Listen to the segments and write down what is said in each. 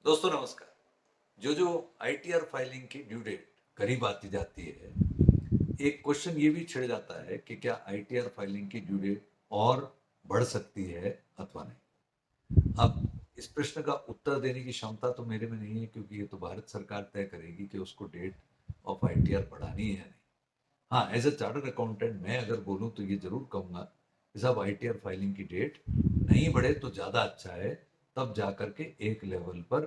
दोस्तों नमस्कार। जो आईटीआर फाइलिंग की ड्यू डेट करीब आती जाती है, एक क्वेश्चन ये भी छिड़ जाता है कि क्या आईटीआर फाइलिंग की ड्यू डेट और बढ़ सकती है अथवा नहीं। अब इस प्रश्न का उत्तर देने की क्षमता तो मेरे में नहीं है, क्योंकि ये तो भारत सरकार तय करेगी कि उसको डेट ऑफ आईटीआर बढ़ानी है या नहीं। हाँ, एज अ चार्टर्ड अकाउंटेंट मैं अगर बोलूँ तो ये जरूर कहूँगा कि साहब आईटीआर फाइलिंग की डेट नहीं बढ़े तो ज़्यादा अच्छा है। तब जाकर के एक लेवल पर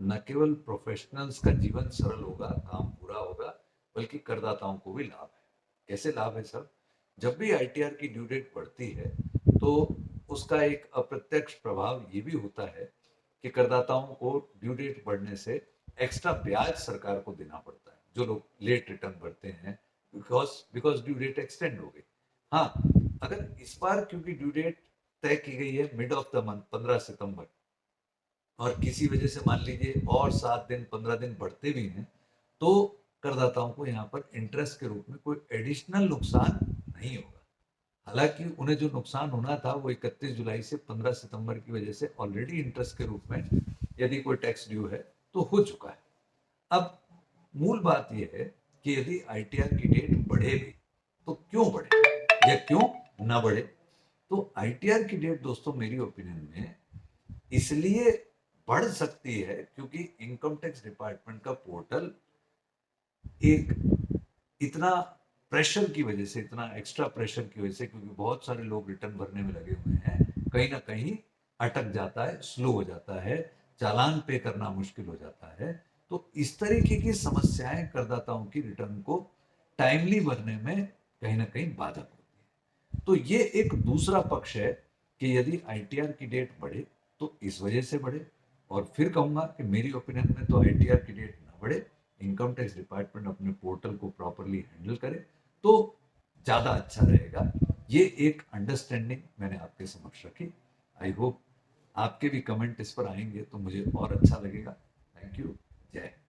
न केवल प्रोफेशनल्स का जीवन सरल होगा, काम पूरा होगा, बल्कि करदाताओं को भी लाभ है। कैसे लाभ है सर? जब भी आईटीआर की ड्यू डेट बढ़ती है तो उसका एक अप्रत्यक्ष प्रभाव ये भी होता है कि करदाताओं को ड्यू डेट बढ़ने से एक्स्ट्रा ब्याज सरकार को देना पड़ता है, जो लोग लेट रिटर्न भरते हैं, because because due date extend हो गई। हाँ, अगर इस बार क्योंकि ड्यू डेट तय की गई है मिड ऑफ द मंथ 15 सितंबर, और किसी वजह से मान लीजिए और 7 दिन 15 दिन बढ़ते भी हैं, तो करदाताओं को यहाँ पर इंटरेस्ट के रूप में कोई एडिशनल नुकसान नहीं होगा। हालांकि उन्हें जो नुकसान होना था वो 31 जुलाई से 15 सितंबर की वजह से ऑलरेडी इंटरेस्ट के रूप में यदि कोई टैक्स ड्यू है तो हो चुका है। अब मूल बात यह है कि यदि आईटीआर की डेट बढ़े भी तो क्यों बढ़े या क्यों ना बढ़े। तो आईटीआर की डेट दोस्तों मेरी ओपिनियन में इसलिए बढ़ सकती है क्योंकि इनकम टैक्स डिपार्टमेंट का पोर्टल एक इतना प्रेशर की वजह से, इतना एक्स्ट्रा प्रेशर की वजह से, क्योंकि बहुत सारे लोग रिटर्न भरने में लगे हुए हैं, कहीं ना कहीं अटक जाता है, स्लो हो जाता है, चालान पे करना मुश्किल हो जाता है। तो इस तरीके की समस्याएं करदाताओं की रिटर्न को टाइमली भरने में कहीं ना कहीं बाधक होती है। तो ये एक दूसरा पक्ष है कि यदि आईटीआर की डेट बढ़े तो इस वजह से बढ़े। और फिर कहूंगा कि मेरी ओपिनियन में तो आईटीआर की डेट ना बढ़े, इनकम टैक्स डिपार्टमेंट अपने पोर्टल को प्रॉपरली हैंडल करे तो ज़्यादा अच्छा रहेगा। ये एक अंडरस्टैंडिंग मैंने आपके समक्ष रखी। आई होप आपके भी कमेंट इस पर आएंगे तो मुझे और अच्छा लगेगा। Thank you. जय हिंद।